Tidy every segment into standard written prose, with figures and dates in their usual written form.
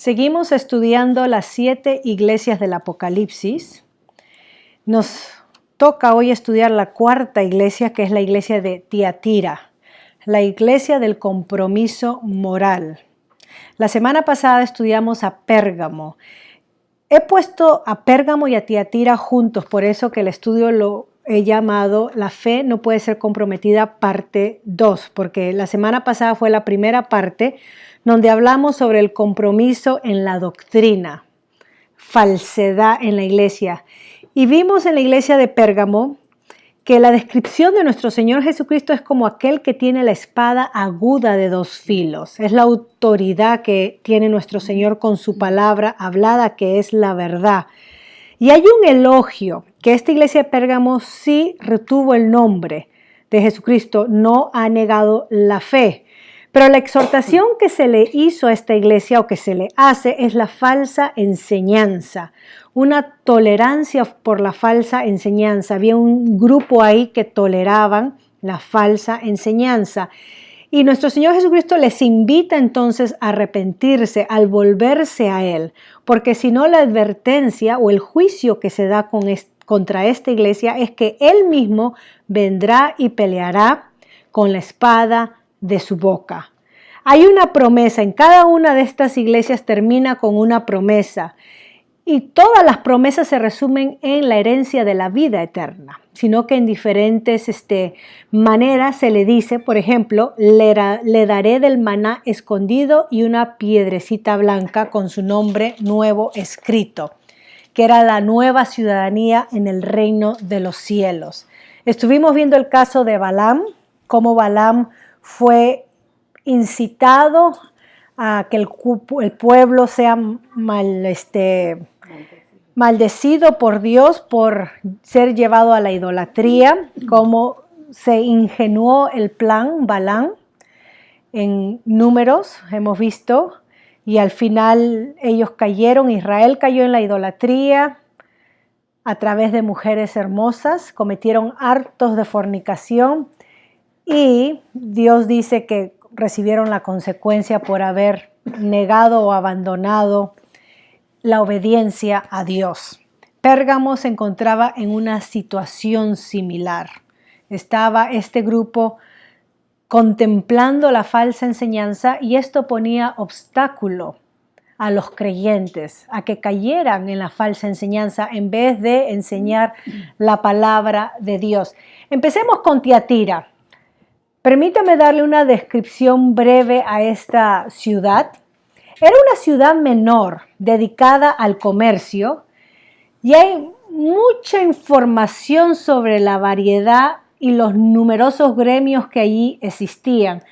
Seguimos estudiando las 7 iglesias del Apocalipsis. Nos toca hoy estudiar la 4ª iglesia, que es la iglesia de Tiatira, la iglesia del compromiso moral. La semana pasada estudiamos a Pérgamo. He puesto a Pérgamo y a Tiatira juntos, por eso que el estudio lo he llamado La fe no puede ser comprometida parte 2, porque la semana pasada fue la primera parte donde hablamos sobre el compromiso en la doctrina, falsedad en la iglesia. Y vimos en la iglesia de Pérgamo que la descripción de nuestro Señor Jesucristo es como aquel que tiene la espada aguda de 2 filos. Es la autoridad que tiene nuestro Señor con su palabra hablada, que es la verdad. Y hay un elogio, que esta iglesia de Pérgamo sí retuvo el nombre de Jesucristo, no ha negado la fe. Pero la exhortación que se le hizo a esta iglesia o que se le hace es la falsa enseñanza, una tolerancia por la falsa enseñanza. Había un grupo ahí que toleraban la falsa enseñanza. Y nuestro Señor Jesucristo les invita entonces a arrepentirse, al volverse a Él, porque si no la advertencia o el juicio que se da contra esta iglesia es que Él mismo vendrá y peleará con la espada de su boca. Hay una promesa, en cada una de estas iglesias termina con una promesa y todas las promesas se resumen en la herencia de la vida eterna, sino que en diferentes maneras se le dice, por ejemplo, le daré del maná escondido y una piedrecita blanca con su nombre nuevo escrito, que era la nueva ciudadanía en el reino de los cielos. Estuvimos viendo el caso de Balaam, cómo Balaam fue incitado a que el pueblo sea maldecido por Dios por ser llevado a la idolatría, cómo se ingenuó el plan Balaam en Números, hemos visto, y al final ellos cayeron, Israel cayó en la idolatría a través de mujeres hermosas, cometieron actos de fornicación, y Dios dice que recibieron la consecuencia por haber negado o abandonado la obediencia a Dios. Pérgamo se encontraba en una situación similar. Estaba este grupo contemplando la falsa enseñanza y esto ponía obstáculo a los creyentes a que cayeran en la falsa enseñanza en vez de enseñar la palabra de Dios. Empecemos con Tiatira. Permítame darle una descripción breve a esta ciudad. Era una ciudad menor dedicada al comercio y hay mucha información sobre la variedad y los numerosos gremios que allí existían.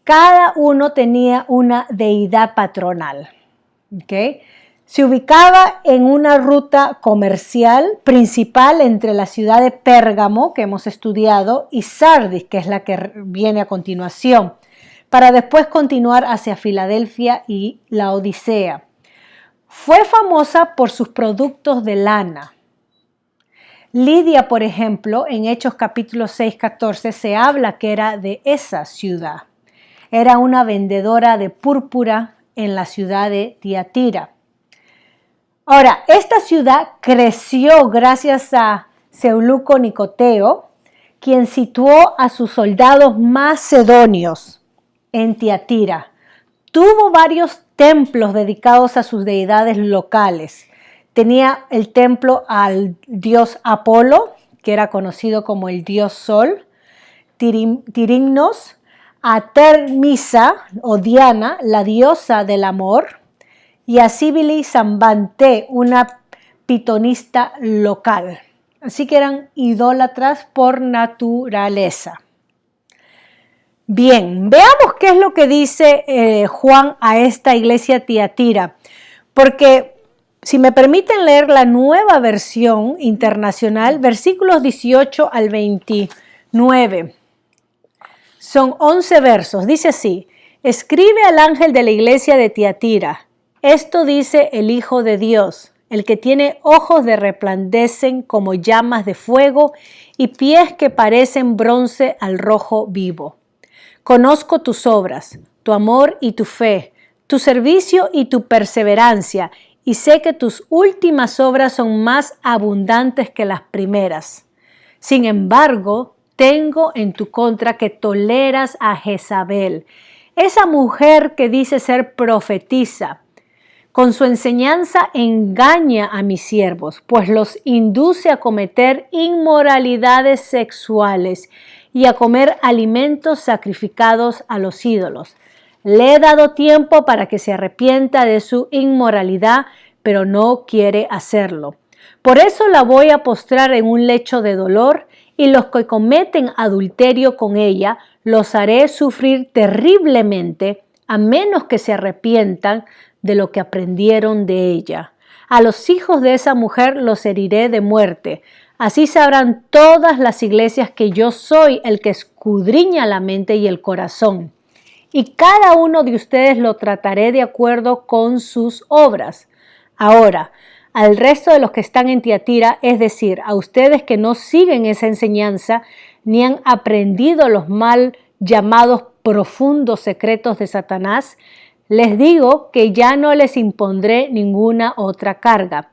Cada uno tenía una deidad patronal. ¿Okay? Se ubicaba en una ruta comercial principal entre la ciudad de Pérgamo, que hemos estudiado, y Sardis, que es la que viene a continuación, para después continuar hacia Filadelfia y la Odisea. Fue famosa por sus productos de lana. Lidia, por ejemplo, en Hechos capítulo 6-14 se habla que era de esa ciudad. Era una vendedora de púrpura en la ciudad de Tiatira. Ahora, esta ciudad creció gracias a Seuluco Nicoteo, quien situó a sus soldados macedonios en Tiatira. Tuvo varios templos dedicados a sus deidades locales. Tenía el templo al dios Apolo, que era conocido como el dios Sol, Tirimnos, a Termisa o Diana, la diosa del amor, y a Cibele Zambante, una pitonista local. Así que eran idólatras por naturaleza. Bien, veamos qué es lo que dice Juan a esta iglesia Tiatira, porque si me permiten leer la nueva versión internacional, versículos 18 al 29, son 11 versos, dice así: escribe al ángel de la iglesia de Tiatira, esto dice el Hijo de Dios, el que tiene ojos que resplandecen como llamas de fuego y pies que parecen bronce al rojo vivo. Conozco tus obras, tu amor y tu fe, tu servicio y tu perseverancia, y sé que tus últimas obras son más abundantes que las primeras. Sin embargo, tengo en tu contra que toleras a Jezabel, esa mujer que dice ser profetisa. Con su enseñanza engaña a mis siervos, pues los induce a cometer inmoralidades sexuales y a comer alimentos sacrificados a los ídolos. Le he dado tiempo para que se arrepienta de su inmoralidad, pero no quiere hacerlo. Por eso la voy a postrar en un lecho de dolor, y los que cometen adulterio con ella los haré sufrir terriblemente, a menos que se arrepientan de lo que aprendieron de ella. A los hijos de esa mujer los heriré de muerte. Así sabrán todas las iglesias que yo soy el que escudriña la mente y el corazón. Y cada uno de ustedes lo trataré de acuerdo con sus obras. Ahora, al resto de los que están en Tiatira, es decir, a ustedes que no siguen esa enseñanza, ni han aprendido los mal llamados profundos secretos de Satanás, les digo que ya no les impondré ninguna otra carga.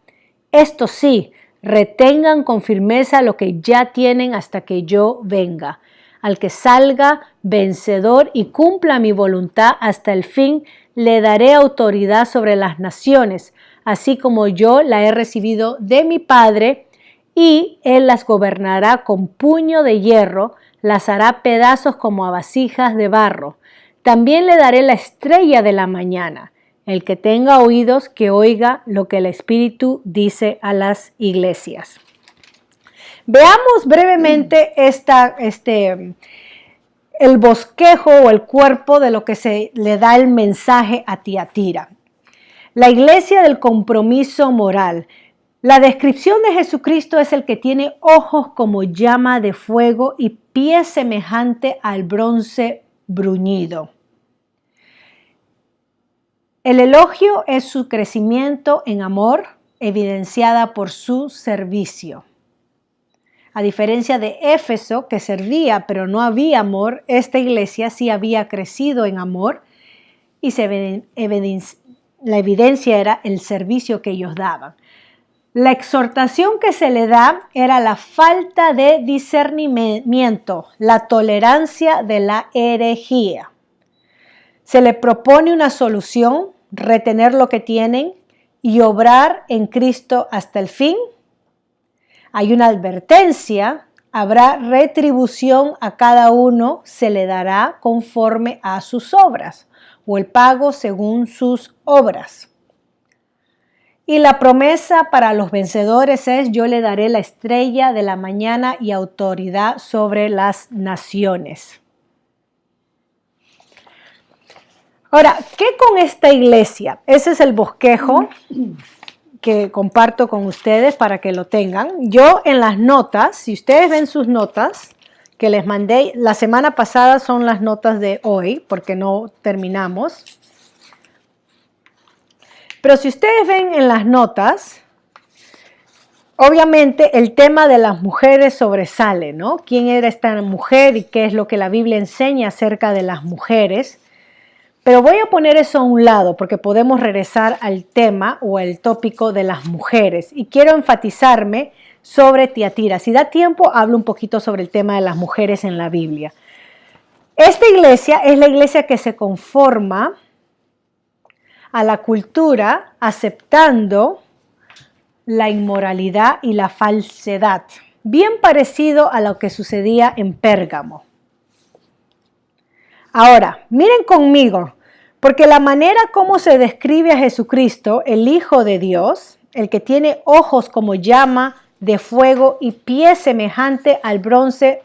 Esto sí, retengan con firmeza lo que ya tienen hasta que yo venga. Al que salga vencedor y cumpla mi voluntad hasta el fin, le daré autoridad sobre las naciones, así como yo la he recibido de mi Padre, y él las gobernará con puño de hierro, las hará pedazos como a vasijas de barro. También le daré la estrella de la mañana. El que tenga oídos, que oiga lo que el Espíritu dice a las iglesias. Veamos brevemente el bosquejo o el cuerpo de lo que se le da el mensaje a Tiatira. La iglesia del compromiso moral. La descripción de Jesucristo es el que tiene ojos como llama de fuego y pies semejante al bronce bruñido. El elogio es su crecimiento en amor, evidenciada por su servicio. A diferencia de Éfeso, que servía pero no había amor, esta iglesia sí había crecido en amor y la evidencia era el servicio que ellos daban. La exhortación que se le da era la falta de discernimiento, la tolerancia de la herejía. Se le propone una solución, retener lo que tienen y obrar en Cristo hasta el fin. Hay una advertencia, habrá retribución a cada uno, se le dará conforme a sus obras, o el pago según sus obras. Y la promesa para los vencedores es: yo le daré la estrella de la mañana y autoridad sobre las naciones. Ahora, ¿qué con esta iglesia? Ese es el bosquejo que comparto con ustedes para que lo tengan. Yo en las notas, si ustedes ven sus notas que les mandé la semana pasada, son las notas de hoy porque no terminamos. Pero si ustedes ven en las notas, obviamente el tema de las mujeres sobresale, ¿no? ¿Quién era esta mujer y qué es lo que la Biblia enseña acerca de las mujeres? Pero voy a poner eso a un lado porque podemos regresar al tema o al tópico de las mujeres. Y quiero enfatizarme sobre Tiatira. Si da tiempo, hablo un poquito sobre el tema de las mujeres en la Biblia. Esta iglesia es la iglesia que se conforma a la cultura aceptando la inmoralidad y la falsedad. Bien parecido a lo que sucedía en Pérgamo. Ahora, miren conmigo, porque la manera como se describe a Jesucristo, el Hijo de Dios, el que tiene ojos como llama de fuego y pies semejante al bronce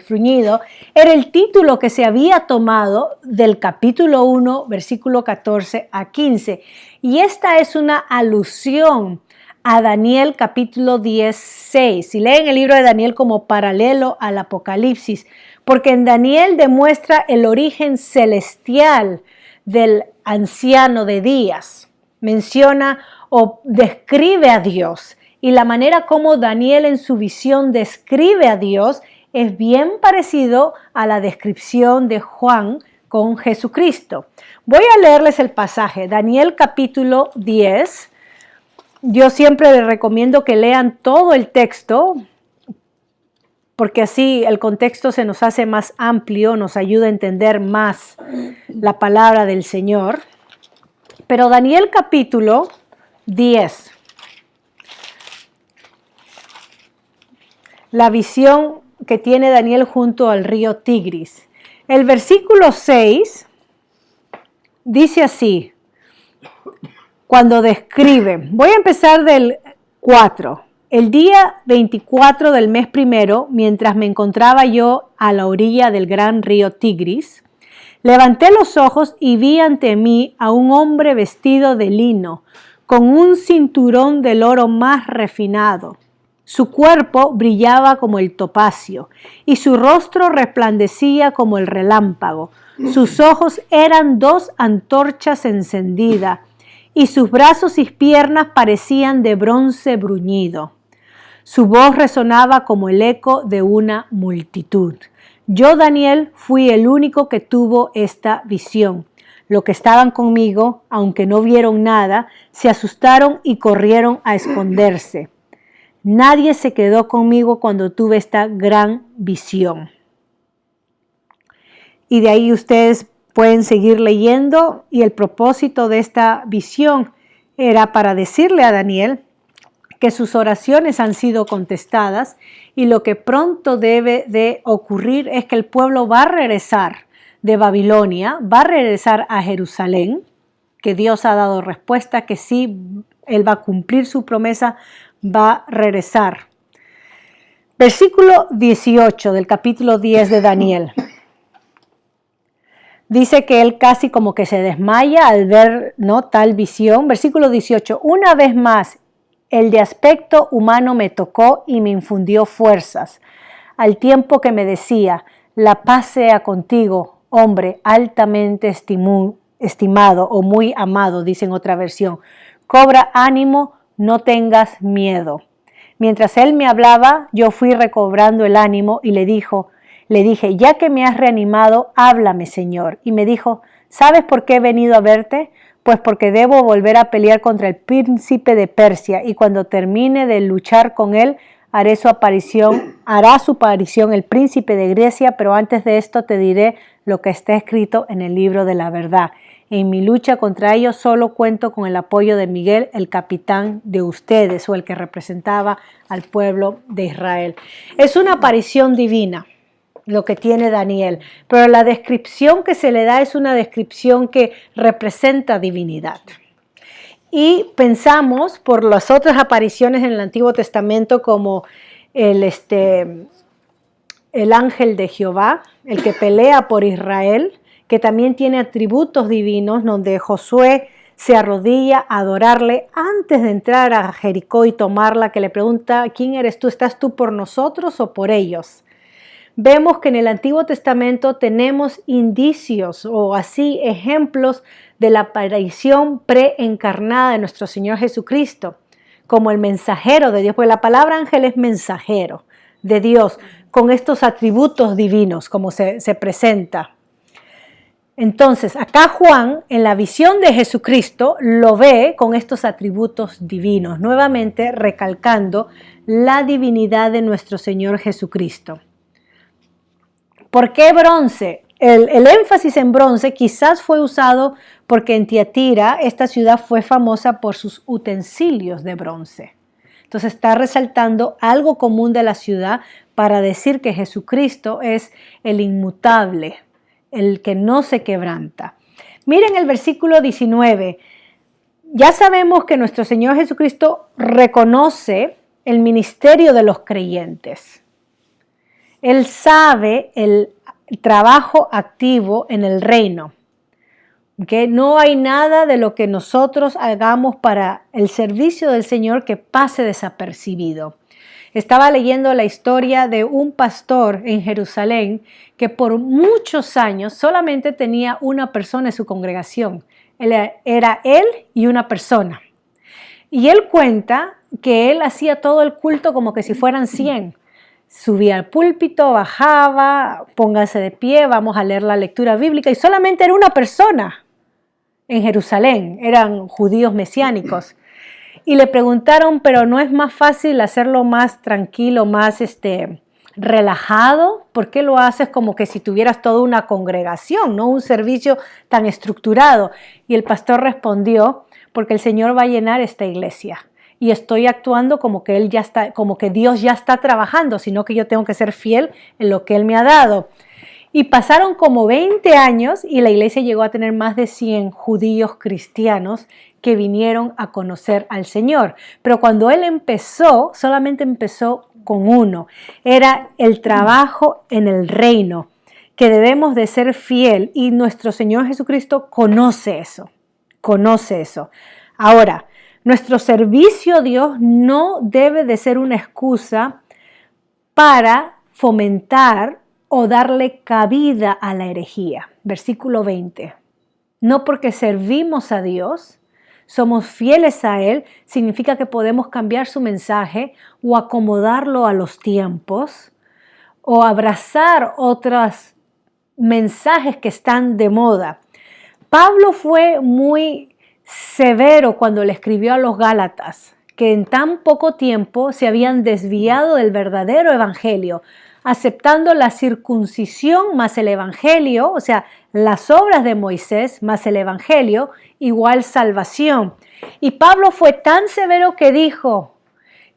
bruñido, era el título que se había tomado del capítulo 1, versículo 14 a 15. Y esta es una alusión a Daniel capítulo 16. Si leen el libro de Daniel como paralelo al Apocalipsis, porque en Daniel demuestra el origen celestial del anciano de días. Menciona o describe a Dios. Y la manera como Daniel en su visión describe a Dios es bien parecido a la descripción de Juan con Jesucristo. Voy a leerles el pasaje, Daniel capítulo 10. Yo siempre les recomiendo que lean todo el texto, porque así el contexto se nos hace más amplio, nos ayuda a entender más la palabra del Señor. Pero Daniel capítulo 10, la visión que tiene Daniel junto al río Tigris. El versículo 6 dice así, cuando describe, voy a empezar del 4. El día 24 del mes primero, mientras me encontraba yo a la orilla del gran río Tigris, levanté los ojos y vi ante mí a un hombre vestido de lino, con un cinturón del oro más refinado. Su cuerpo brillaba como el topacio y su rostro resplandecía como el relámpago. Sus ojos eran 2 antorchas encendidas y sus brazos y piernas parecían de bronce bruñido. Su voz resonaba como el eco de una multitud. Yo, Daniel, fui el único que tuvo esta visión. Los que estaban conmigo, aunque no vieron nada, se asustaron y corrieron a esconderse. Nadie se quedó conmigo cuando tuve esta gran visión. Y de ahí ustedes pueden seguir leyendo, y el propósito de esta visión era para decirle a Daniel que sus oraciones han sido contestadas y lo que pronto debe de ocurrir es que el pueblo va a regresar de Babilonia, va a regresar a Jerusalén, que Dios ha dado respuesta que sí, Él va a cumplir su promesa, va a regresar. Versículo 18 del capítulo 10 de Daniel. Dice que él casi como que se desmaya al ver, ¿no?, tal visión. Versículo 18. Una vez más, el de aspecto humano me tocó y me infundió fuerzas, al tiempo que me decía, la paz sea contigo, hombre altamente estimado o muy amado, dice en otra versión. Cobra ánimo, no tengas miedo. Mientras él me hablaba, yo fui recobrando el ánimo y le dije, ya que me has reanimado, háblame, Señor. Y me dijo, ¿sabes por qué he venido a verte? Pues porque debo volver a pelear contra el príncipe de Persia, y cuando termine de luchar con él, hará su aparición el príncipe de Grecia, pero antes de esto te diré lo que está escrito en el libro de la verdad. En mi lucha contra ellos solo cuento con el apoyo de Miguel, el capitán de ustedes, o el que representaba al pueblo de Israel. Es una aparición divina lo que tiene Daniel, pero la descripción que se le da es una descripción que representa divinidad. Y pensamos por las otras apariciones en el Antiguo Testamento como el ángel de Jehová, el que pelea por Israel, que también tiene atributos divinos, donde Josué se arrodilla a adorarle antes de entrar a Jericó y tomarla, que le pregunta, ¿quién eres tú? ¿Estás tú por nosotros o por ellos? Vemos que en el Antiguo Testamento tenemos indicios o así ejemplos de la aparición preencarnada de nuestro Señor Jesucristo, como el mensajero de Dios, porque la palabra ángel es mensajero de Dios, con estos atributos divinos, como se presenta. Entonces, acá Juan, en la visión de Jesucristo, lo ve con estos atributos divinos, nuevamente recalcando la divinidad de nuestro Señor Jesucristo. ¿Por qué bronce? El énfasis en bronce quizás fue usado porque en Tiatira esta ciudad fue famosa por sus utensilios de bronce. Entonces está resaltando algo común de la ciudad para decir que Jesucristo es el inmutable, el que no se quebranta. Miren el versículo 19. Ya sabemos que nuestro Señor Jesucristo reconoce el ministerio de los creyentes. Él sabe el trabajo activo en el reino. Que no hay nada de lo que nosotros hagamos para el servicio del Señor que pase desapercibido. Estaba leyendo la historia de un pastor en Jerusalén que por muchos años solamente tenía una persona en su congregación. Era él y una persona. Y él cuenta que él hacía todo el culto como que si fueran 100. subía al púlpito, bajaba, póngase de pie, vamos a leer la lectura bíblica, y solamente era una persona en Jerusalén, eran judíos mesiánicos. Y le preguntaron, pero ¿no es más fácil hacerlo más tranquilo, más relajado? ¿Por qué lo haces como que si tuvieras toda una congregación, no un servicio tan estructurado? Y el pastor respondió, porque el Señor va a llenar esta iglesia y estoy actuando como que Él ya está, como que Dios ya está trabajando, sino que yo tengo que ser fiel en lo que Él me ha dado. Y pasaron como 20 años y la iglesia llegó a tener más de 100 judíos cristianos que vinieron a conocer al Señor. Pero cuando Él empezó, solamente empezó con uno. Era el trabajo en el reino, que debemos de ser fiel, y nuestro Señor Jesucristo conoce eso. Conoce eso. Ahora, nuestro servicio a Dios no debe de ser una excusa para fomentar o darle cabida a la herejía. Versículo 20. No porque servimos a Dios, somos fieles a Él, significa que podemos cambiar su mensaje o acomodarlo a los tiempos o abrazar otros mensajes que están de moda. Pablo fue muy severo cuando le escribió a los Gálatas, que en tan poco tiempo se habían desviado del verdadero evangelio, aceptando la circuncisión más el evangelio, o sea, las obras de Moisés más el evangelio, igual salvación. Y Pablo fue tan severo que dijo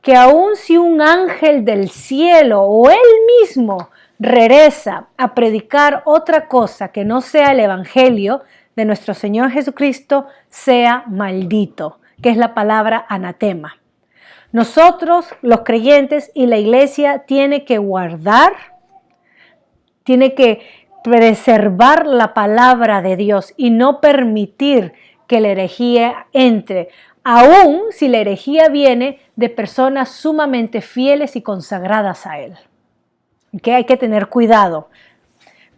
que aun si un ángel del cielo o él mismo regresa a predicar otra cosa que no sea el evangelio de nuestro Señor Jesucristo, sea maldito, que es la palabra anatema. Nosotros, los creyentes y la iglesia, tiene que guardar, tiene que preservar la palabra de Dios y no permitir que la herejía entre, aun si la herejía viene de personas sumamente fieles y consagradas a Él. Que hay que tener cuidado.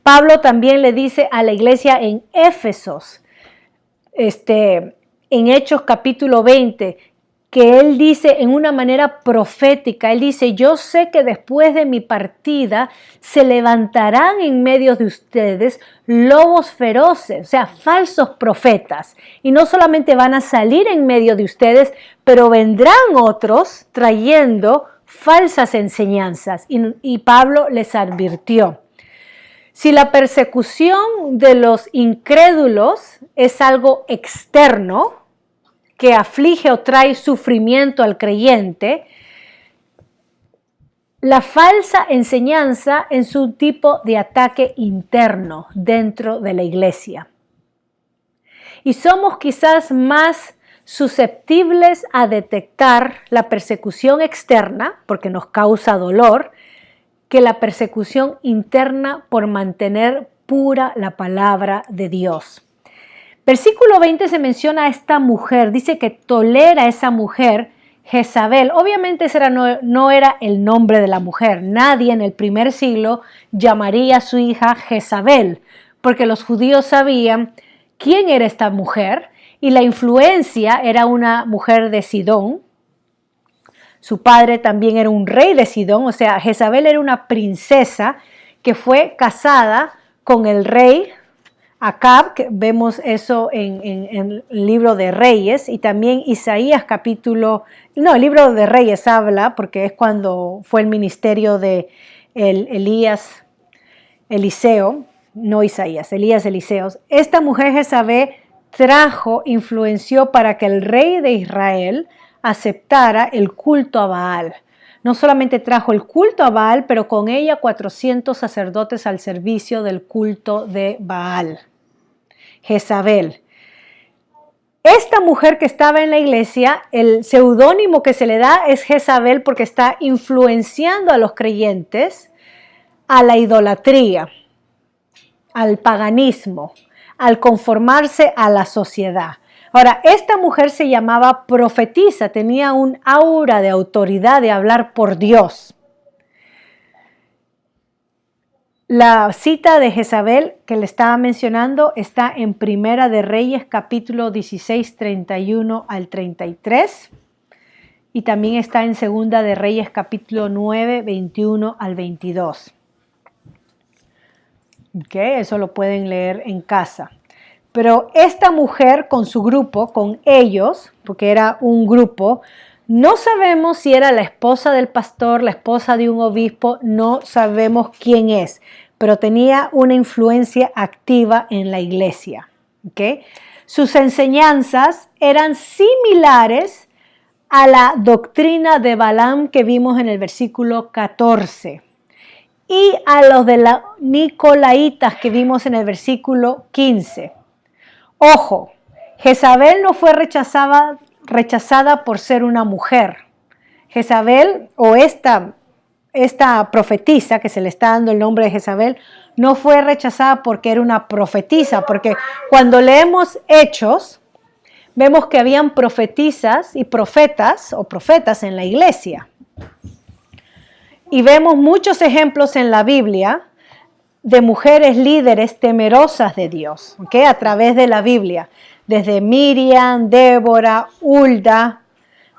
Pablo también le dice a la iglesia en Éfesos, en Hechos capítulo 20, que él dice en una manera profética, él dice, yo sé que después de mi partida se levantarán en medio de ustedes lobos feroces, o sea, falsos profetas, y no solamente van a salir en medio de ustedes, pero vendrán otros trayendo falsas enseñanzas, y Pablo les advirtió. Si la persecución de los incrédulos es algo externo, que aflige o trae sufrimiento al creyente, la falsa enseñanza es un tipo de ataque interno dentro de la iglesia. Y somos quizás más susceptibles a detectar la persecución externa, porque nos causa dolor, que la persecución interna por mantener pura la palabra de Dios. Versículo 20 se menciona a esta mujer, dice que tolera a esa mujer Jezabel. Obviamente ese no era el nombre de la mujer. Nadie en el primer siglo llamaría a su hija Jezabel, porque los judíos sabían quién era esta mujer y la influencia era una mujer de Sidón. Su padre también era un rey de Sidón, o sea, Jezabel era una princesa que fue casada con el rey Acab, que vemos eso en el libro de Reyes, y también Isaías el libro de Reyes habla, porque es cuando fue el ministerio de Elías Eliseo, no Isaías, Elías Eliseos. Esta mujer Jezabel influenció para que el rey de Israel aceptara el culto a Baal. No solamente trajo el culto a Baal, pero con ella 400 sacerdotes al servicio del culto de Baal. Jezabel. Esta mujer que estaba en la iglesia, el seudónimo que se le da es Jezabel porque está influenciando a los creyentes a la idolatría, al paganismo, al conformarse a la sociedad. Ahora, esta mujer se llamaba profetisa, tenía un aura de autoridad de hablar por Dios. La cita de Jezabel que le estaba mencionando está en Primera de Reyes, capítulo 16, 31 al 33. y también está en Segunda de Reyes capítulo 9, 21 al 22. Eso lo pueden leer en casa. Pero esta mujer con su grupo, con ellos, porque era un grupo, no sabemos si era la esposa del pastor, la esposa de un obispo, no sabemos quién es, pero tenía una influencia activa en la iglesia. Sus enseñanzas eran similares a la doctrina de Balaam que vimos en el versículo 14 y a los de los Nicolaitas que vimos en el versículo 15. Ojo, Jezabel no fue rechazada por ser una mujer. Jezabel, o esta profetisa, que se le está dando el nombre de Jezabel, no fue rechazada porque era una profetisa, porque cuando leemos Hechos, vemos que habían profetisas y profetas o profetas en la iglesia. Y vemos muchos ejemplos en la Biblia de mujeres líderes temerosas de Dios, a través de la Biblia, desde Miriam, Débora, Hulda,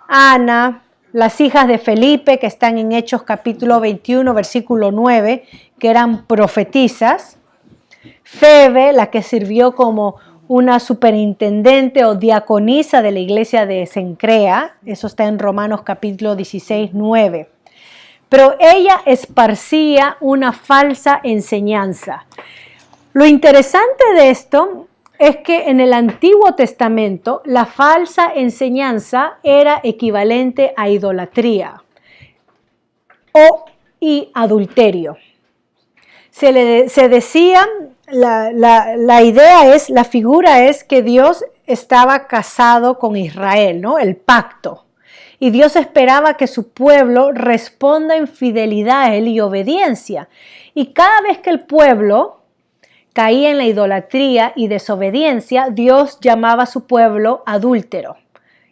Ana, las hijas de Felipe que están en Hechos capítulo 21, versículo 9, que eran profetisas, Febe, la que sirvió como una superintendente o diaconisa de la iglesia de Cencrea, eso está en Romanos capítulo 16, 9. Pero ella esparcía una falsa enseñanza. Lo interesante de esto es que en el Antiguo Testamento la falsa enseñanza era equivalente a idolatría y adulterio. Se decía, la idea es, la figura es que Dios estaba casado con Israel, ¿no? El pacto. Y Dios esperaba que su pueblo responda en fidelidad a Él y obediencia. Y cada vez que el pueblo caía en la idolatría y desobediencia, Dios llamaba a su pueblo adúltero,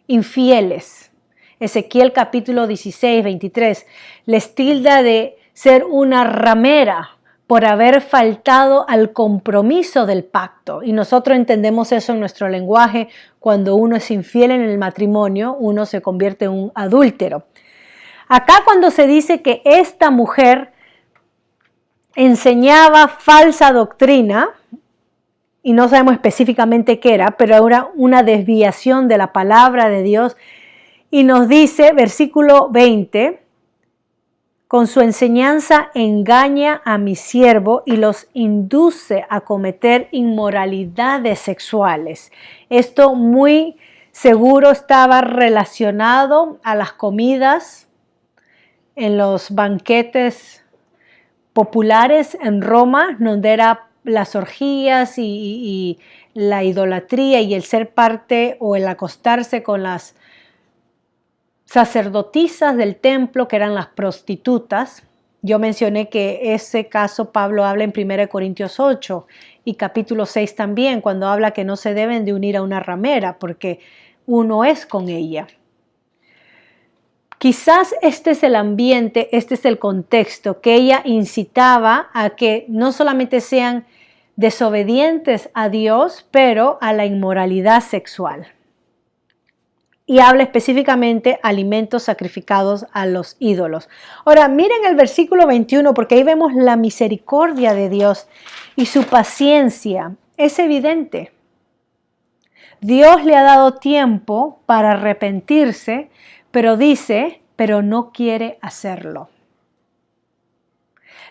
infieles. Ezequiel capítulo 16, 23, les tilda de ser una ramera por haber faltado al compromiso del pacto. Y nosotros entendemos eso en nuestro lenguaje. Cuando uno es infiel en el matrimonio, uno se convierte en un adúltero. Acá cuando se dice que esta mujer enseñaba falsa doctrina, y no sabemos específicamente qué era, pero era una desviación de la palabra de Dios, y nos dice, versículo 20, con su enseñanza engaña a mi siervo y los induce a cometer inmoralidades sexuales. Esto muy seguro estaba relacionado a las comidas en los banquetes populares en Roma, donde eran las orgías y la idolatría y el ser parte o el acostarse con las sacerdotisas del templo, que eran las prostitutas. Yo mencioné que ese caso Pablo habla en 1 Corintios 8 y capítulo 6 también, cuando habla que no se deben de unir a una ramera porque uno es con ella. Quizás este es el ambiente, este es el contexto que ella incitaba a que no solamente sean desobedientes a Dios, pero a la inmoralidad sexual. Y habla específicamente alimentos sacrificados a los ídolos. Ahora, miren el versículo 21, porque ahí vemos la misericordia de Dios y su paciencia. Es evidente. Dios le ha dado tiempo para arrepentirse, pero dice, pero no quiere hacerlo.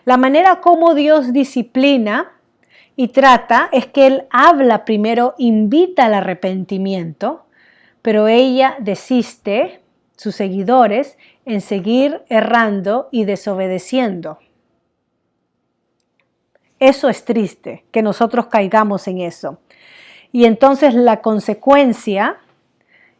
La manera como Dios disciplina y trata es que Él habla primero, invita al arrepentimiento, pero ella desiste, sus seguidores, en seguir errando y desobedeciendo. Eso es triste, que nosotros caigamos en eso. Y entonces la consecuencia,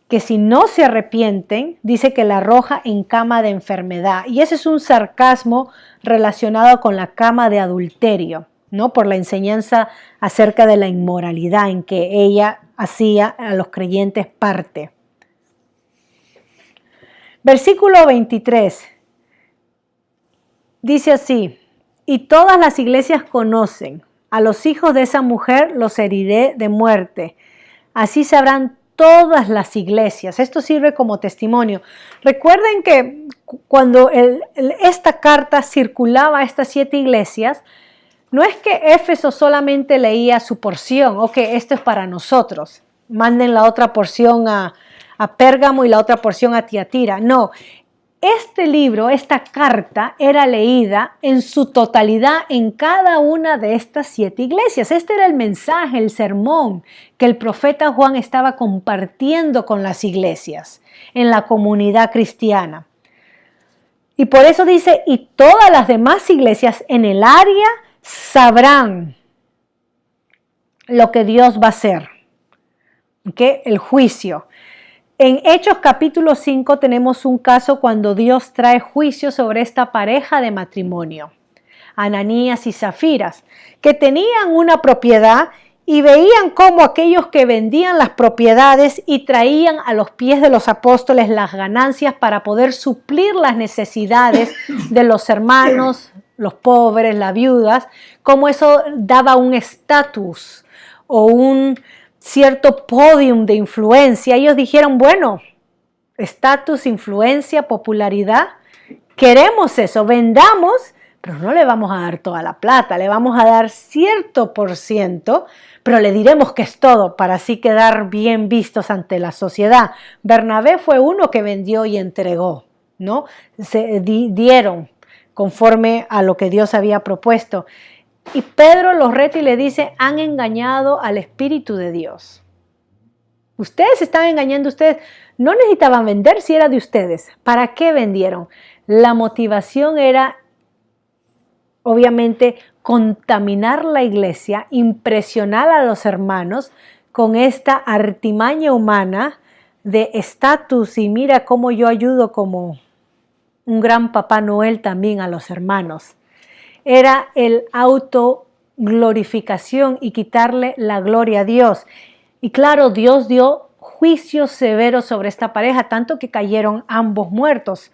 que si no se arrepienten, dice que la arroja en cama de enfermedad. Y ese es un sarcasmo relacionado con la cama de adulterio, ¿no? Por la enseñanza acerca de la inmoralidad en que ella hacía a los creyentes parte. Versículo 23 dice así: y todas las iglesias conocen, a los hijos de esa mujer los heriré de muerte, así sabrán todas las iglesias. Esto sirve como testimonio. Recuerden que cuando esta carta circulaba a estas 7 iglesias, no es que Éfeso solamente leía su porción, o que esto es para nosotros, manden la otra porción a Pérgamo y la otra porción a Tiatira. No, este libro, esta carta, era leída en su totalidad en cada una de estas 7 iglesias. Este era el mensaje, el sermón que el profeta Juan estaba compartiendo con las iglesias, en la comunidad cristiana. Y por eso dice, y todas las demás iglesias en el área sabrán lo que Dios va a hacer. ¿Okay? El juicio. En Hechos capítulo 5 tenemos un caso cuando Dios trae juicio sobre esta pareja de matrimonio, Ananías y Zafiras, que tenían una propiedad y veían cómo aquellos que vendían las propiedades y traían a los pies de los apóstoles las ganancias para poder suplir las necesidades de los hermanos, los pobres, las viudas, cómo eso daba un estatus o un cierto podium de influencia. Ellos dijeron, bueno, estatus, influencia, popularidad, queremos eso, vendamos, pero no le vamos a dar toda la plata, le vamos a dar cierto por ciento, pero le diremos que es todo para así quedar bien vistos ante la sociedad. Bernabé fue uno que vendió y entregó, ¿no? Se dieron conforme a lo que Dios había propuesto. Y Pedro los reta y le dice, han engañado al Espíritu de Dios. Ustedes estaban engañando, ustedes no necesitaban vender si era de ustedes. ¿Para qué vendieron? La motivación era, obviamente, contaminar la iglesia, impresionar a los hermanos con esta artimaña humana de estatus y mira cómo yo ayudo como un gran Papá Noel también a los hermanos. Era el autoglorificación y quitarle la gloria a Dios. Y claro, Dios dio juicio severo sobre esta pareja, tanto que cayeron ambos muertos.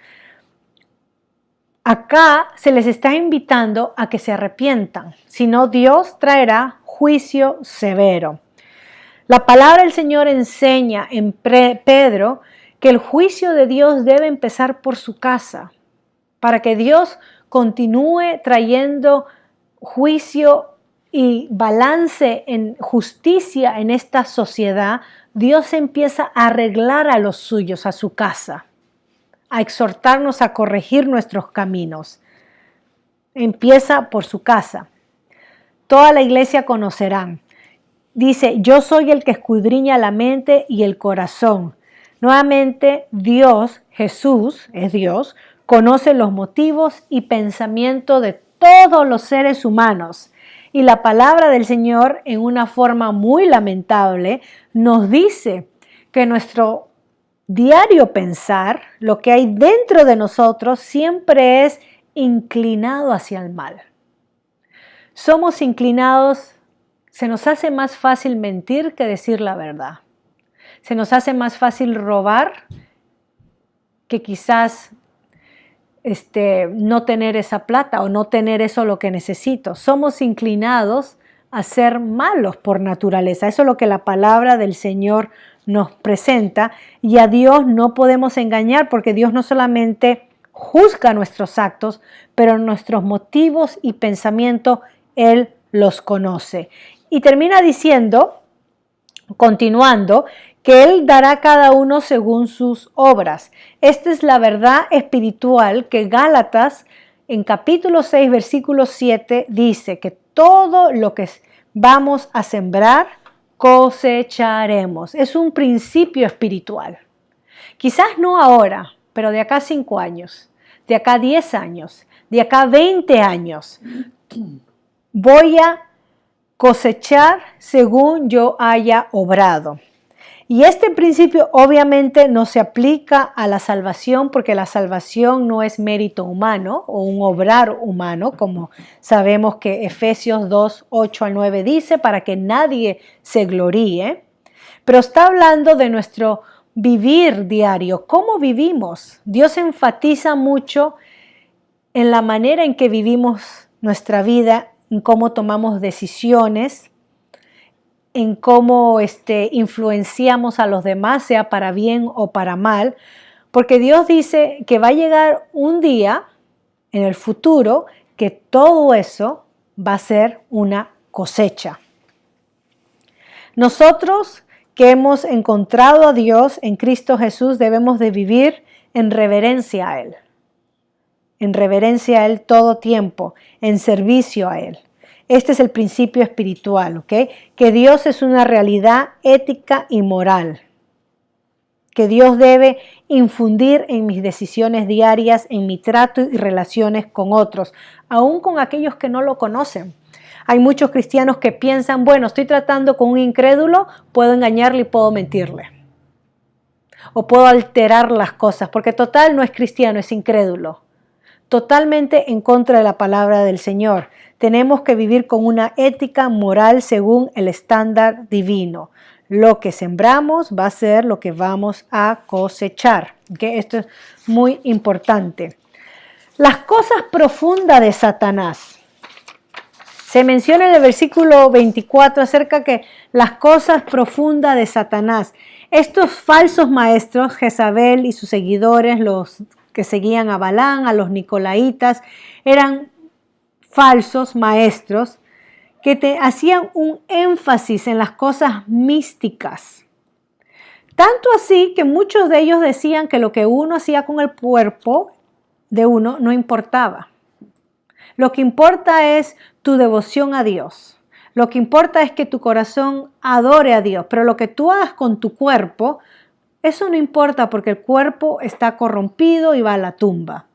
Acá se les está invitando a que se arrepientan, si no Dios traerá juicio severo. La palabra del Señor enseña en Pedro que el juicio de Dios debe empezar por su casa, para que Dios continúe trayendo juicio y balance en justicia en esta sociedad. Dios empieza a arreglar a los suyos, a su casa, a exhortarnos a corregir nuestros caminos. Empieza por su casa. Toda la iglesia conocerán. Dice, yo soy el que escudriña la mente y el corazón. Nuevamente, Dios, Jesús, es Dios, conoce los motivos y pensamientos de todos los seres humanos. Y la palabra del Señor, en una forma muy lamentable, nos dice que nuestro diario pensar, lo que hay dentro de nosotros, siempre es inclinado hacia el mal. Somos inclinados, se nos hace más fácil mentir que decir la verdad. Se nos hace más fácil robar que quizás no tener esa plata o no tener eso lo que necesito. Somos inclinados a ser malos por naturaleza. Eso es lo que la palabra del Señor nos presenta, y a Dios no podemos engañar porque Dios no solamente juzga nuestros actos, pero nuestros motivos y pensamientos Él los conoce. Y termina diciendo, continuando, que Él dará a cada uno según sus obras. Esta es la verdad espiritual que Gálatas en capítulo 6, versículo 7 dice que todo lo que vamos a sembrar cosecharemos. Es un principio espiritual. Quizás no ahora, pero de acá a 5 años, de acá a 10 años, de acá a 20 años, voy a cosechar según yo haya obrado. Y este principio obviamente no se aplica a la salvación, porque la salvación no es mérito humano o un obrar humano, como sabemos que Efesios 2, 8 al 9 dice, para que nadie se gloríe. Pero está hablando de nuestro vivir diario, cómo vivimos. Dios enfatiza mucho en la manera en que vivimos nuestra vida, en cómo tomamos decisiones, en cómo influenciamos a los demás, sea para bien o para mal, porque Dios dice que va a llegar un día en el futuro que todo eso va a ser una cosecha. Nosotros que hemos encontrado a Dios en Cristo Jesús debemos de vivir en reverencia a Él. En reverencia a Él todo tiempo, en servicio a Él. Este es el principio espiritual, ¿ok? Que Dios es una realidad ética y moral. Que Dios debe infundir en mis decisiones diarias, en mi trato y relaciones con otros, aún con aquellos que no lo conocen. Hay muchos cristianos que piensan, bueno, estoy tratando con un incrédulo, puedo engañarle y puedo mentirle. O puedo alterar las cosas, porque total no es cristiano, es incrédulo. Totalmente en contra de la palabra del Señor. Tenemos que vivir con una ética moral según el estándar divino. Lo que sembramos va a ser lo que vamos a cosechar. ¿Okay? Esto es muy importante. Las cosas profundas de Satanás. Se menciona en el versículo 24 acerca que las cosas profundas de Satanás. Estos falsos maestros, Jezabel y sus seguidores, los que seguían a Balán, a los nicolaitas, eran falsos maestros que hacían un énfasis en las cosas místicas. Tanto así que muchos de ellos decían que lo que uno hacía con el cuerpo de uno no importaba. Lo que importa es tu devoción a Dios. Lo que importa es que tu corazón adore a Dios. Pero lo que tú hagas con tu cuerpo, eso no importa porque el cuerpo está corrompido y va a la tumba.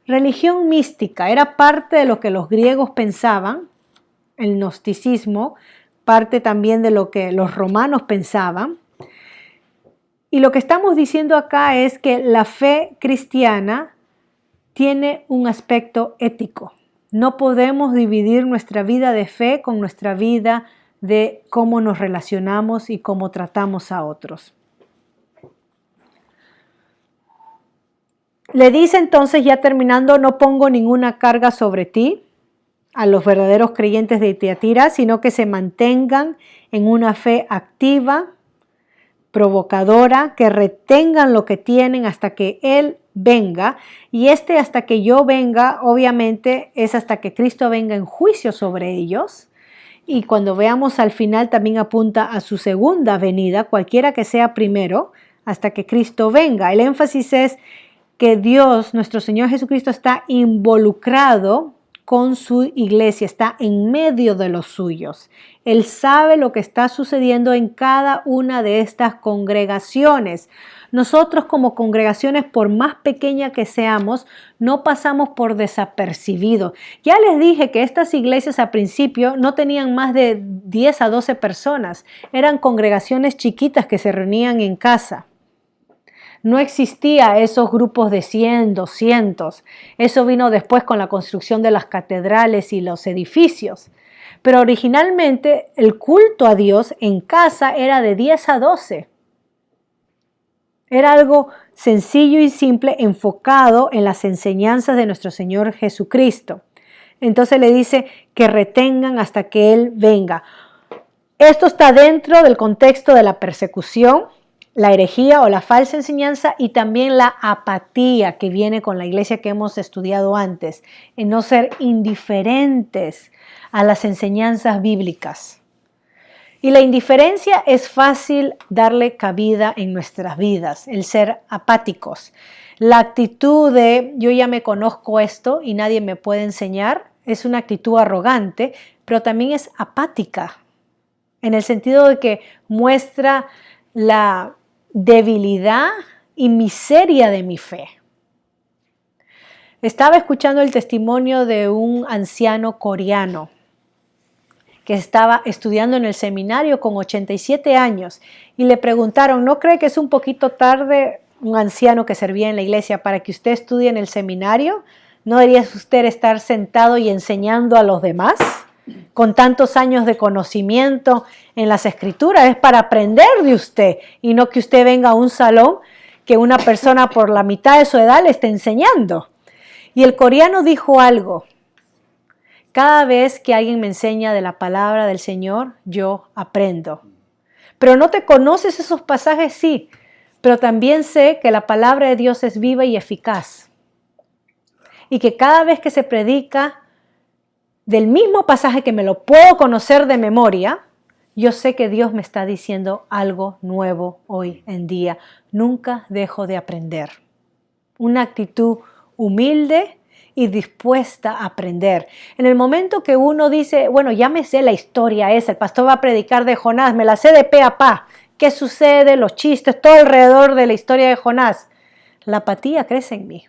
Religión mística era parte de lo que los griegos pensaban, el gnosticismo, parte también de lo que los romanos pensaban. Y lo que estamos diciendo acá es que la fe cristiana tiene un aspecto ético. No podemos dividir nuestra vida de fe con nuestra vida de cómo nos relacionamos y cómo tratamos a otros. Le dice entonces, ya terminando, no pongo ninguna carga sobre ti, a los verdaderos creyentes de Tiatira, sino que se mantengan en una fe activa, provocadora, que retengan lo que tienen hasta que Él venga, y hasta que yo venga, obviamente es hasta que Cristo venga en juicio sobre ellos, y cuando veamos al final también apunta a su segunda venida, cualquiera que sea primero, hasta que Cristo venga. El énfasis es que Dios, nuestro Señor Jesucristo, está involucrado con su iglesia, está en medio de los suyos. Él sabe lo que está sucediendo en cada una de estas congregaciones. Nosotros como congregaciones, por más pequeña que seamos, no pasamos por desapercibidos. Ya les dije que estas iglesias al principio no tenían más de 10 a 12 personas. Eran congregaciones chiquitas que se reunían en casa. No existía esos grupos de 100, 200. Eso vino después con la construcción de las catedrales y los edificios. Pero originalmente el culto a Dios en casa era de 10 a 12. Era algo sencillo y simple, enfocado en las enseñanzas de nuestro Señor Jesucristo. Entonces le dice que retengan hasta que Él venga. Esto está dentro del contexto de la persecución, la herejía o la falsa enseñanza y también la apatía que viene con la iglesia que hemos estudiado antes, en no ser indiferentes a las enseñanzas bíblicas. Y la indiferencia es fácil darle cabida en nuestras vidas, el ser apáticos. La actitud de yo ya me conozco esto y nadie me puede enseñar es una actitud arrogante, pero también es apática, en el sentido de que muestra la debilidad y miseria de mi fe. Estaba escuchando el testimonio de un anciano coreano que estaba estudiando en el seminario con 87 años y le preguntaron, ¿no cree que es un poquito tarde un anciano que servía en la iglesia para que usted estudie en el seminario? ¿No debería usted estar sentado y enseñando a los demás? Con tantos años de conocimiento en las escrituras, es para aprender de usted y no que usted venga a un salón que una persona por la mitad de su edad le esté enseñando. Y el coreano dijo algo Cada vez que alguien me enseña de la palabra del Señor, yo aprendo. Pero no te conoces esos pasajes, sí, pero también sé que la palabra de Dios es viva y eficaz. Y que cada vez que se predica del mismo pasaje que me lo puedo conocer de memoria, yo sé que Dios me está diciendo algo nuevo hoy en día. Nunca dejo de aprender. Una actitud humilde y dispuesta a aprender. En el momento que uno dice, bueno, ya me sé la historia esa, el pastor va a predicar de Jonás, me la sé de pe a pa, qué sucede, los chistes, todo alrededor de la historia de Jonás, la apatía crece en mí.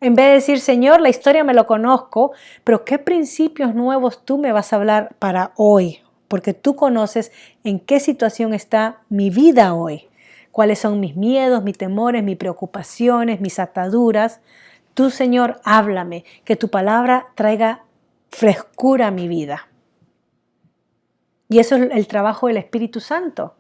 En vez de decir, Señor, la historia me lo conozco, pero ¿qué principios nuevos tú me vas a hablar para hoy? Porque tú conoces en qué situación está mi vida hoy, cuáles son mis miedos, mis temores, mis preocupaciones, mis ataduras. Tú, Señor, háblame, que tu palabra traiga frescura a mi vida. Y eso es el trabajo del Espíritu Santo.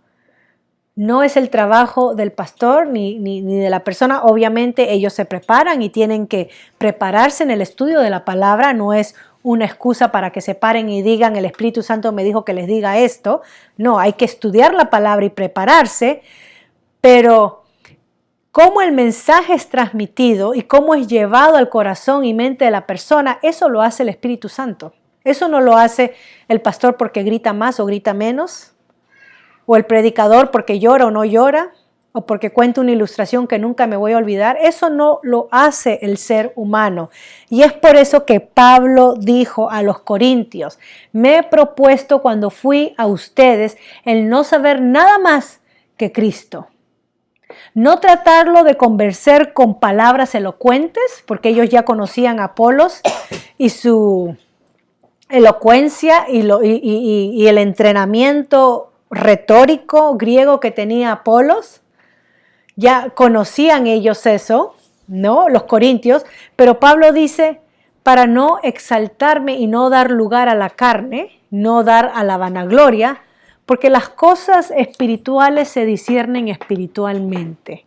No es el trabajo del pastor ni de la persona. Obviamente ellos se preparan y tienen que prepararse en el estudio de la palabra. No es una excusa para que se paren y digan, el Espíritu Santo me dijo que les diga esto. No, hay que estudiar la palabra y prepararse. Pero cómo el mensaje es transmitido y cómo es llevado al corazón y mente de la persona, eso lo hace el Espíritu Santo. Eso no lo hace el pastor porque grita más o grita menos, o el predicador porque llora o no llora, o porque cuenta una ilustración que nunca me voy a olvidar. Eso no lo hace el ser humano. Y es por eso que Pablo dijo a los corintios, me he propuesto cuando fui a ustedes el no saber nada más que Cristo. No tratarlo de convencer con palabras elocuentes, porque ellos ya conocían a Apolos y su elocuencia y el entrenamiento retórico griego que tenía Apolos. Ya conocían ellos eso, ¿no? Los corintios, pero Pablo dice, para no exaltarme y no dar lugar a la carne, no dar a la vanagloria, porque las cosas espirituales se disciernen espiritualmente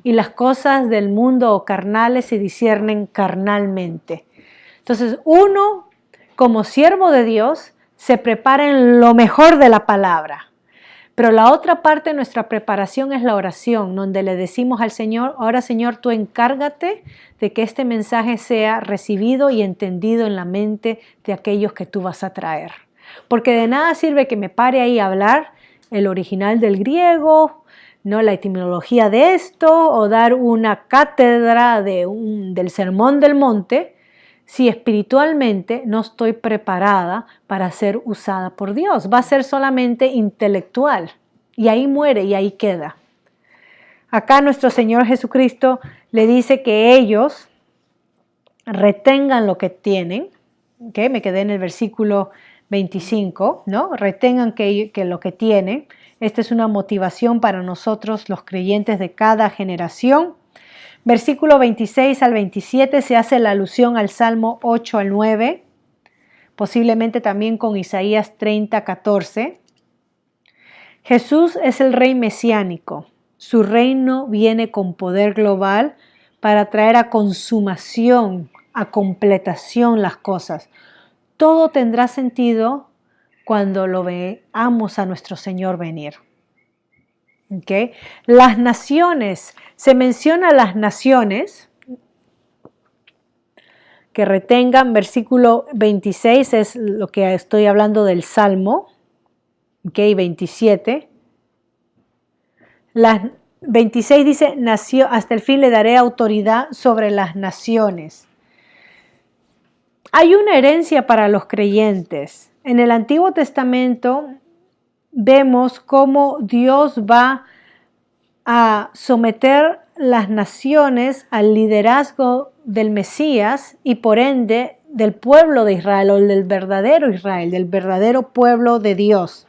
y las cosas del mundo o carnales se disciernen carnalmente. Entonces uno, como siervo de Dios, se prepara en lo mejor de la palabra. Pero la otra parte de nuestra preparación es la oración, donde le decimos al Señor, ahora Señor, tú encárgate de que este mensaje sea recibido y entendido en la mente de aquellos que tú vas a traer. Porque de nada sirve que me pare ahí a hablar el original del griego, ¿no? La etimología de esto, o dar una cátedra del Sermón del Monte, si espiritualmente no estoy preparada para ser usada por Dios. Va a ser solamente intelectual y ahí muere y ahí queda. Acá nuestro Señor Jesucristo le dice que ellos retengan lo que tienen. ¿Okay? Me quedé en el versículo 25, ¿no? Retengan que lo que tienen. Esta es una motivación para nosotros, los creyentes de cada generación. Versículo 26 al 27 se hace la alusión al Salmo 8 al 9, posiblemente también con Isaías 30, 14. Jesús es el Rey mesiánico. Su reino viene con poder global para traer a consumación, a completación las cosas. Todo tendrá sentido cuando lo veamos a nuestro Señor venir. ¿Okay? Las naciones, se menciona las naciones que retengan, versículo 26 es lo que estoy hablando del Salmo, ¿okay? 27. Las 26 dice, hasta el fin le daré autoridad sobre las naciones. Hay una herencia para los creyentes. En el Antiguo Testamento vemos cómo Dios va a someter las naciones al liderazgo del Mesías y por ende del pueblo de Israel o del verdadero Israel, del verdadero pueblo de Dios.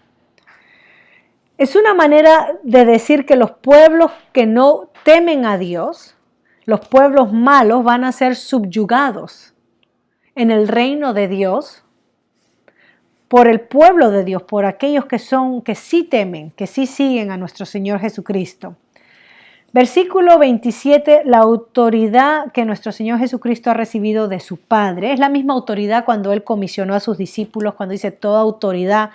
Es una manera de decir que los pueblos que no temen a Dios, los pueblos malos, van a ser subyugados en el reino de Dios por el pueblo de Dios, por aquellos que sí temen, que sí siguen a nuestro Señor Jesucristo. Versículo 27, la autoridad que nuestro Señor Jesucristo ha recibido de su Padre. Es la misma autoridad cuando Él comisionó a sus discípulos, cuando dice, toda autoridad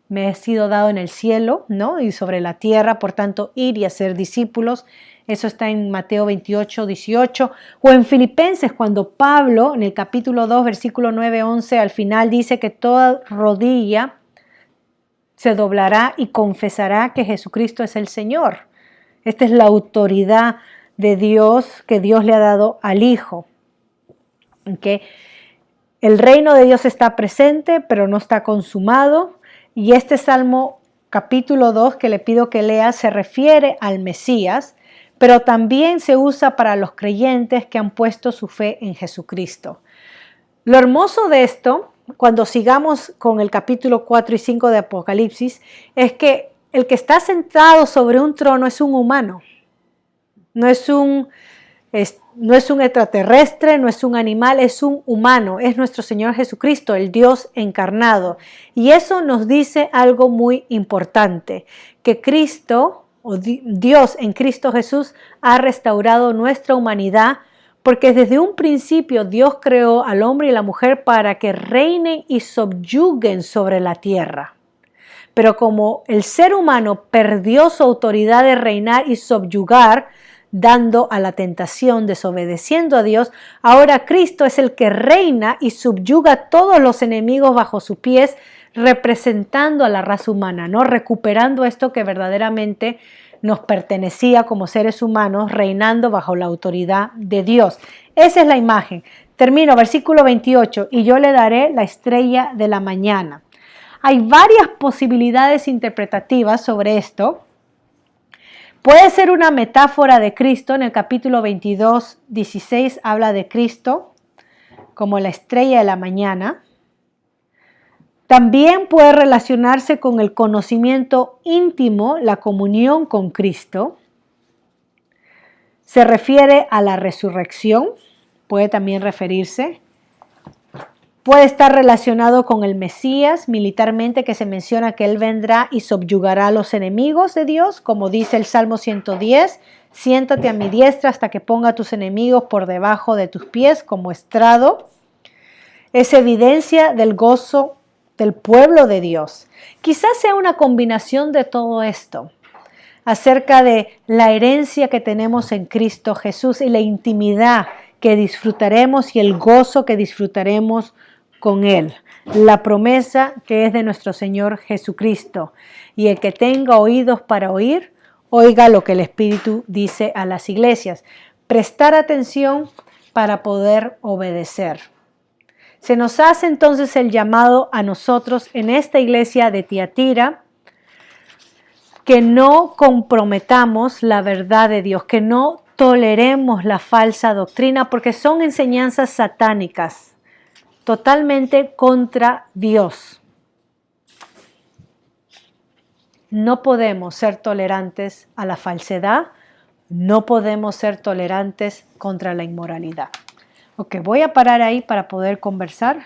me ha sido dado en el cielo, ¿no? Y sobre la tierra, por tanto, ir y hacer discípulos. Eso está en Mateo 28, 18. O en Filipenses, cuando Pablo, en el capítulo 2, versículo 9, 11, al final dice que toda rodilla se doblará y confesará que Jesucristo es el Señor. Esta es la autoridad de Dios que Dios le ha dado al Hijo. ¿Okay? El reino de Dios está presente, pero no está consumado. Y este Salmo capítulo 2 que le pido que lea se refiere al Mesías, pero también se usa para los creyentes que han puesto su fe en Jesucristo. Lo hermoso de esto, cuando sigamos con el capítulo 4 y 5 de Apocalipsis, es que el que está sentado sobre un trono es un humano, no es un extraterrestre, no es un animal, es un humano, es nuestro Señor Jesucristo, el Dios encarnado. Y eso nos dice algo muy importante, que Cristo, o Dios en Cristo Jesús, ha restaurado nuestra humanidad, porque desde un principio Dios creó al hombre y la mujer para que reinen y subyuguen sobre la tierra. Pero como el ser humano perdió su autoridad de reinar y subyugar, dando a la tentación, desobedeciendo a Dios, ahora Cristo es el que reina y subyuga a todos los enemigos bajo sus pies, representando a la raza humana, ¿no? Recuperando esto que verdaderamente nos pertenecía como seres humanos, reinando bajo la autoridad de Dios. Esa es la imagen. Termino, versículo 28, y yo le daré la estrella de la mañana. Hay varias posibilidades interpretativas sobre esto. Puede ser una metáfora de Cristo. En el capítulo 22, 16 habla de Cristo como la estrella de la mañana. También puede relacionarse con el conocimiento íntimo, la comunión con Cristo. Se refiere a la resurrección, puede también referirse. Puede estar relacionado con el Mesías militarmente, que se menciona que Él vendrá y subyugará a los enemigos de Dios, como dice el Salmo 110, siéntate a mi diestra hasta que ponga a tus enemigos por debajo de tus pies como estrado. Es evidencia del gozo del pueblo de Dios. Quizás sea una combinación de todo esto, acerca de la herencia que tenemos en Cristo Jesús y la intimidad que disfrutaremos y el gozo que disfrutaremos con Él. La promesa que es de nuestro Señor Jesucristo. Y el que tenga oídos para oír, oiga lo que el Espíritu dice a las iglesias. Prestar atención para poder obedecer. Se nos hace entonces el llamado a nosotros en esta iglesia de Tiatira, que no comprometamos la verdad de Dios, que no toleremos la falsa doctrina, porque son enseñanzas satánicas, totalmente contra Dios. No podemos ser tolerantes a la falsedad, no podemos ser tolerantes contra la inmoralidad. Ok, voy a parar ahí para poder conversar.